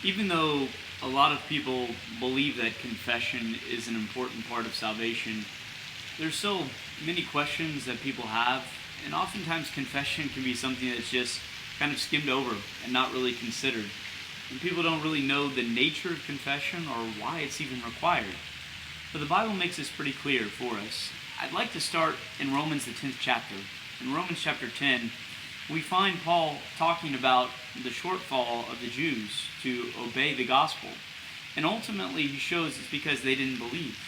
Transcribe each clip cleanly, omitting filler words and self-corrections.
Even though a lot of people believe that confession is an important part of salvation, there's so many questions that people have, and oftentimes confession can be something that's just kind of skimmed over and not really considered. And people don't really know the nature of confession or why it's even required. But the Bible makes this pretty clear for us. I'd like to start in Romans, the 10th chapter. In Romans chapter 10, we find Paul talking about the shortfall of the Jews to obey the gospel. And ultimately, he shows it's because they didn't believe.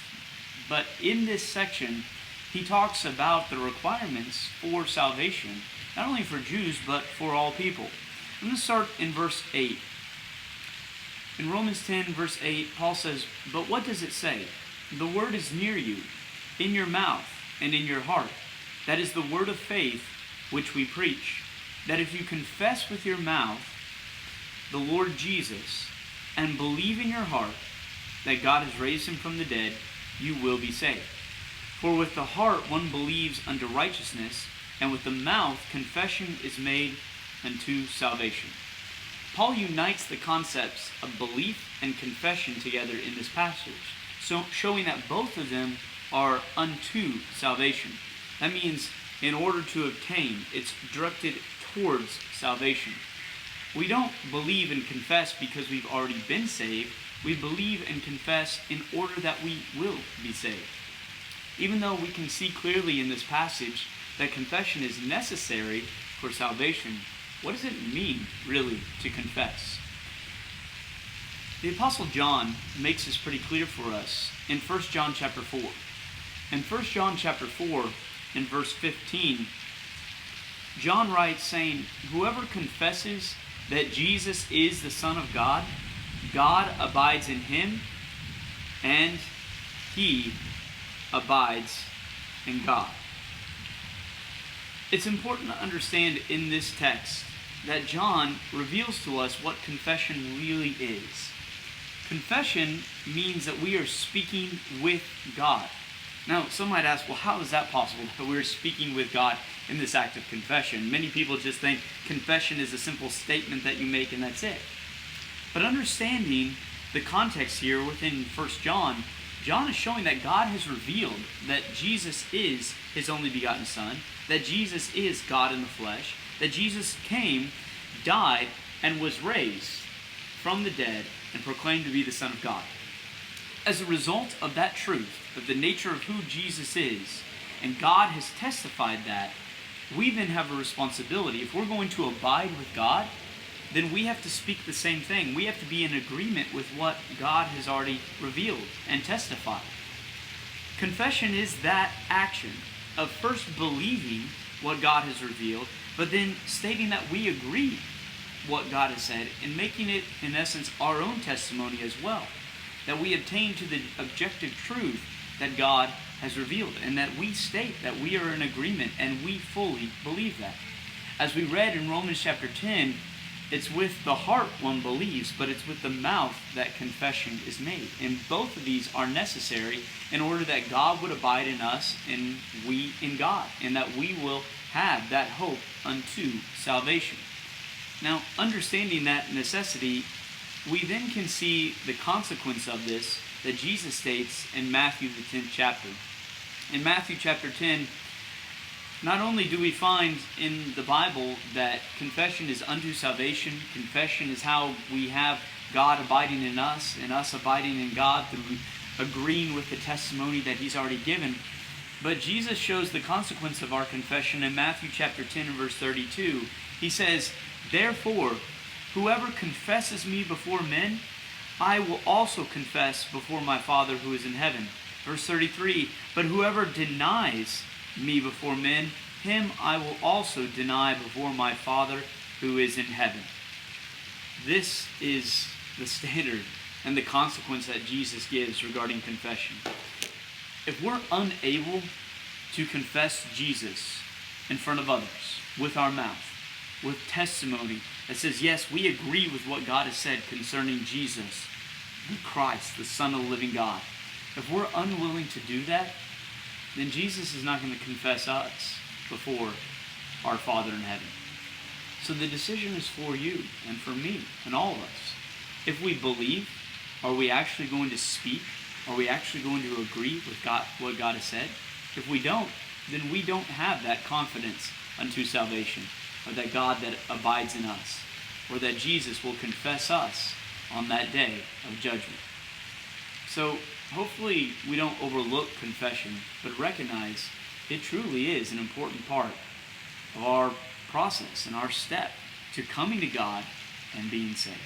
But in this section, he talks about the requirements for salvation, not only for Jews, but for all people. I'm going to start in verse 8. In Romans 10, verse 8, Paul says, "But what does it say? The word is near you, in your mouth and in your heart. That is the word of faith which we preach. That if you confess with your mouth the Lord Jesus and believe in your heart that God has raised him from the dead, you will be saved. For with the heart one believes unto righteousness, and with the mouth confession is made unto salvation." Paul unites the concepts of belief and confession together in this passage, so showing that both of them are unto salvation. That means in order to obtain, it's directed towards salvation. We don't believe and confess because we've already been saved. We believe and confess in order that we will be saved. Even though we can see clearly in this passage that confession is necessary for salvation, what does it mean, really, to confess? The Apostle John makes this pretty clear for us in 1 John chapter 4. In 1 John chapter 4, in verse 15, John writes saying, "Whoever confesses that Jesus is the Son of God, God abides in him, and he abides in God." It's important to understand in this text that John reveals to us what confession really is. Confession means that we are speaking with God. Now, some might ask, well, how is that possible that we're speaking with God in this act of confession? Many people just think confession is a simple statement that you make and that's it. But understanding the context here within 1 John, John is showing that God has revealed that Jesus is his only begotten Son, that Jesus is God in the flesh, that Jesus came, died, and was raised from the dead and proclaimed to be the Son of God. As a result of that truth, of the nature of who Jesus is, and God has testified that, we then have a responsibility. If we're going to abide with God, then we have to speak the same thing. We have to be in agreement with what God has already revealed and testified. Confession is that action of first believing what God has revealed, but then stating that we agree what God has said and making it, in essence, our own testimony as well. That we obtain to the objective truth that God has revealed, and that we state that we are in agreement and we fully believe that. As we read in Romans chapter 10, it's with the heart one believes, but it's with the mouth that confession is made. And both of these are necessary in order that God would abide in us and we in God, and that we will have that hope unto salvation. Now, understanding that necessity, we then can see the consequence of this that Jesus states in Matthew, the 10th chapter. In Matthew chapter 10, not only do we find in the Bible that confession is unto salvation, confession is how we have God abiding in us and us abiding in God through agreeing with the testimony that he's already given, but Jesus shows the consequence of our confession in Matthew chapter 10 and verse 32. He says, "Therefore, whoever confesses me before men, I will also confess before my Father who is in heaven." Verse 33, "But whoever denies me before men, him I will also deny before my Father who is in heaven." This is the standard and the consequence that Jesus gives regarding confession. If we're unable to confess Jesus in front of others with our mouth, with testimony that says, yes, we agree with what God has said concerning Jesus, the Christ, the Son of the living God. If we're unwilling to do that, then Jesus is not going to confess us before our Father in heaven. So the decision is for you and for me and all of us. If we believe, are we actually going to speak? Are we actually going to agree with God, what God has said? If we don't, then we don't have that confidence unto salvation, or that God that abides in us, or that Jesus will confess us on that day of judgment. So hopefully we don't overlook confession, but recognize it truly is an important part of our process and our step to coming to God and being saved.